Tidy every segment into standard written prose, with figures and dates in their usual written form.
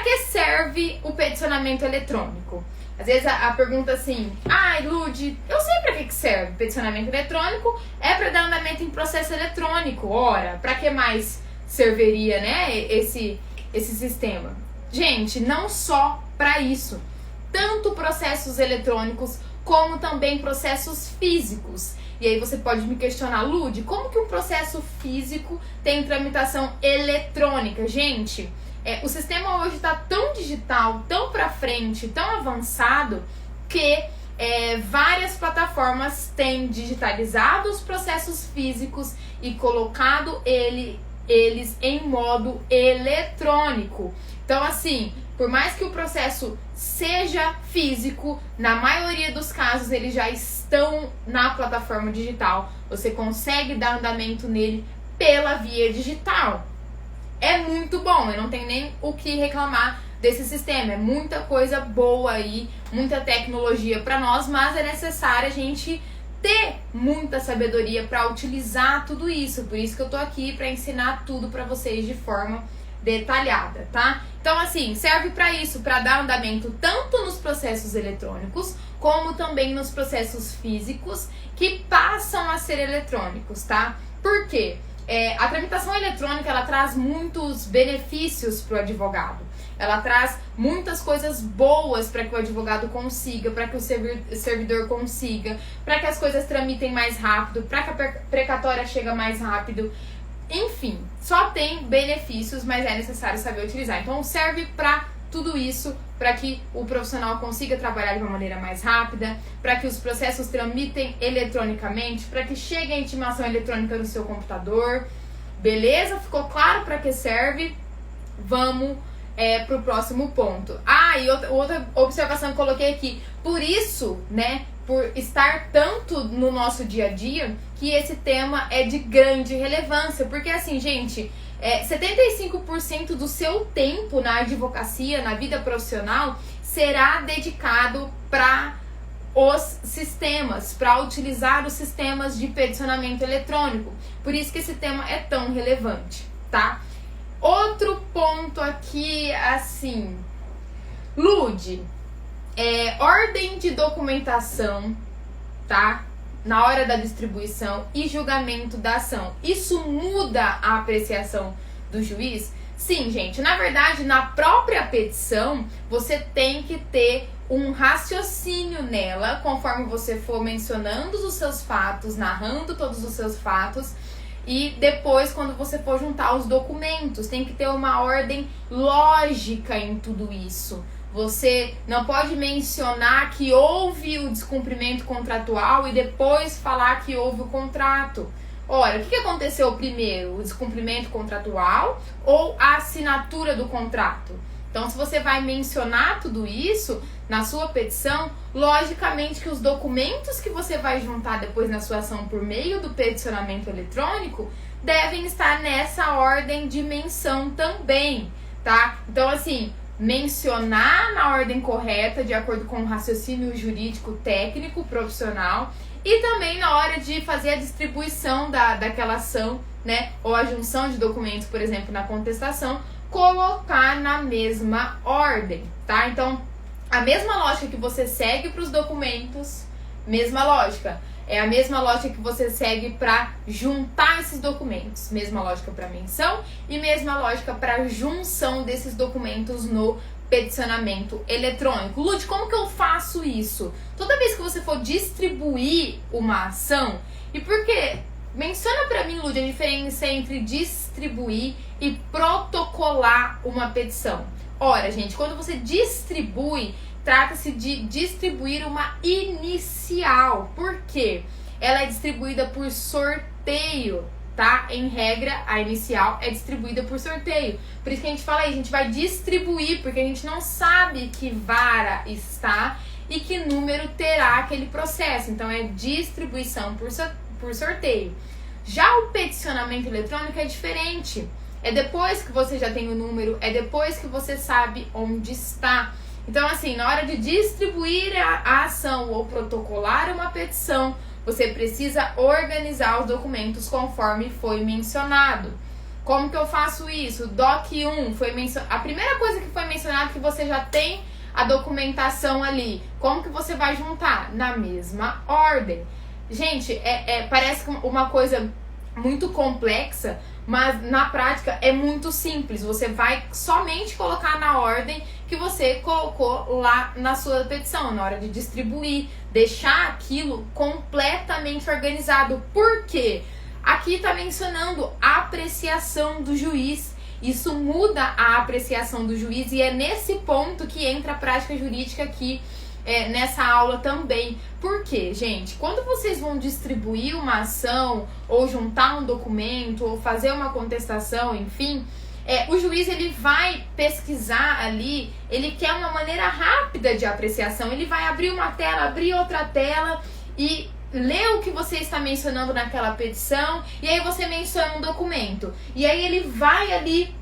que serve o peticionamento eletrônico? Às vezes a pergunta assim, Lud, eu sei pra que serve peticionamento eletrônico, é pra dar andamento em processo eletrônico. Ora, pra que mais serviria, né, esse sistema? Gente, não só pra isso. Tanto processos eletrônicos como também processos físicos. E aí você pode me questionar, Lud, como que um processo físico tem tramitação eletrônica? Gente, o sistema hoje está tão digital, tão para frente, tão avançado, que várias plataformas têm digitalizado os processos físicos e colocado eles em modo eletrônico. Então, assim, por mais que o processo seja físico, na maioria dos casos eles já estão na plataforma digital. Você consegue dar andamento nele pela via digital. É muito bom, eu não tenho nem o que reclamar desse sistema. É muita coisa boa aí, muita tecnologia para nós, mas é necessário a gente ter muita sabedoria para utilizar tudo isso. Por isso que eu tô aqui para ensinar tudo para vocês de forma detalhada, tá? Então, assim, serve para isso, para dar andamento tanto nos processos eletrônicos, como também nos processos físicos que passam a ser eletrônicos, tá? Por quê? A tramitação eletrônica, ela traz muitos benefícios para o advogado. Ela traz muitas coisas boas para que o advogado consiga, para que o servidor consiga, para que as coisas tramitem mais rápido, para que a precatória chegue mais rápido. Enfim, só tem benefícios, mas é necessário saber utilizar. Então serve para tudo isso, para que o profissional consiga trabalhar de uma maneira mais rápida, para que os processos tramitem eletronicamente, para que chegue a intimação eletrônica no seu computador. Beleza? Ficou claro para que serve? Vamos para o próximo ponto. E outra observação que eu coloquei aqui. Por isso, né, por estar tanto no nosso dia a dia, que esse tema é de grande relevância. Porque assim, gente, 75% do seu tempo na advocacia, na vida profissional, será dedicado para os sistemas, para utilizar os sistemas de peticionamento eletrônico. Por isso que esse tema é tão relevante, tá? Outro ponto aqui, assim, Lud, ordem de documentação, tá? Na hora da distribuição e julgamento da ação. Isso muda a apreciação do juiz? Sim, gente. Na verdade, na própria petição, você tem que ter um raciocínio nela, conforme você for mencionando os seus fatos, narrando todos os seus fatos. E depois, quando você for juntar os documentos, tem que ter uma ordem lógica em tudo isso. Você não pode mencionar que houve o descumprimento contratual e depois falar que houve o contrato. Ora, o que aconteceu primeiro? O descumprimento contratual ou a assinatura do contrato? Então, se você vai mencionar tudo isso na sua petição, logicamente que os documentos que você vai juntar depois na sua ação por meio do peticionamento eletrônico devem estar nessa ordem de menção também, tá? Então, assim, mencionar na ordem correta, de acordo com o raciocínio jurídico, técnico, profissional, e também na hora de fazer a distribuição daquela ação, né, ou a junção de documentos, por exemplo, na contestação, colocar na mesma ordem, tá? Então, a mesma lógica que você segue para os documentos, mesma lógica. É a mesma lógica que você segue para juntar esses documentos. Mesma lógica para menção e mesma lógica para junção desses documentos no peticionamento eletrônico. Lud, como que eu faço isso? Toda vez que você for distribuir uma ação, e por quê? Menciona para mim, Lud, a diferença entre distribuir e protocolar uma petição. Ora, gente, quando você distribui, trata-se de distribuir uma inicial. Por quê? Ela é distribuída por sorteio, tá? Em regra, a inicial é distribuída por sorteio. Por isso que a gente fala aí, a gente vai distribuir, porque a gente não sabe que vara está e que número terá aquele processo. Então, é distribuição por sorteio. Já o peticionamento eletrônico é diferente. É depois que você já tem o número, é depois que você sabe onde está. Então, assim, na hora de distribuir a ação ou protocolar uma petição, você precisa organizar os documentos conforme foi mencionado. Como que eu faço isso? DOC 1 foi mencionado. A primeira coisa que foi mencionado que você já tem a documentação ali. Como que você vai juntar? Na mesma ordem. Gente, parece uma coisa muito complexa, mas na prática é muito simples. Você vai somente colocar na ordem que você colocou lá na sua petição, na hora de distribuir, deixar aquilo completamente organizado. Por quê? Aqui está mencionando a apreciação do juiz. Isso muda a apreciação do juiz e é nesse ponto que entra a prática jurídica aqui nessa aula também. Por quê, gente? Quando vocês vão distribuir uma ação ou juntar um documento ou fazer uma contestação, enfim, o juiz ele vai pesquisar ali, ele quer uma maneira rápida de apreciação, ele vai abrir uma tela, abrir outra tela e ler o que você está mencionando naquela petição, e aí você menciona um documento, e aí ele vai ali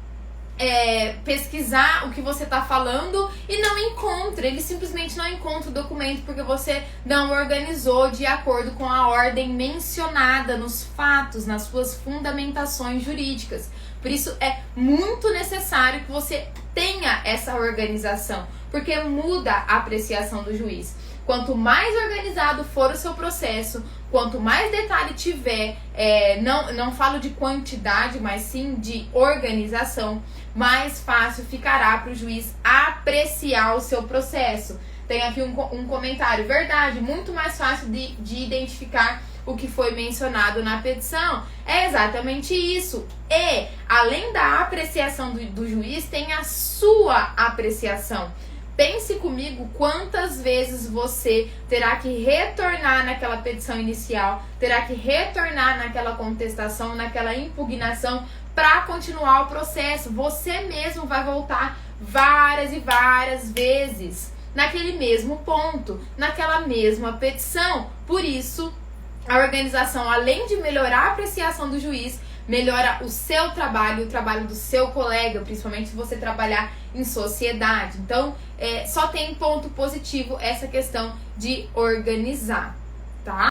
pesquisar o que você está falando e não encontra, ele simplesmente não encontra o documento porque você não organizou de acordo com a ordem mencionada nos fatos, nas suas fundamentações jurídicas. Por isso é muito necessário que você tenha essa organização, porque muda a apreciação do juiz. Quanto mais organizado for o seu processo, quanto mais detalhe tiver, não falo de quantidade, mas sim de organização, mais fácil ficará para o juiz apreciar o seu processo. Tem aqui um comentário, verdade, muito mais fácil de identificar o que foi mencionado na petição. É exatamente isso. E, além da apreciação do juiz, tem a sua apreciação. Pense comigo quantas vezes você terá que retornar naquela petição inicial, terá que retornar naquela contestação, naquela impugnação para continuar o processo. Você mesmo vai voltar várias e várias vezes naquele mesmo ponto, naquela mesma petição. Por isso, a organização, além de melhorar a apreciação do juiz, melhora o seu trabalho, o trabalho do seu colega, principalmente se você trabalhar em sociedade. Então, só tem ponto positivo essa questão de organizar, tá?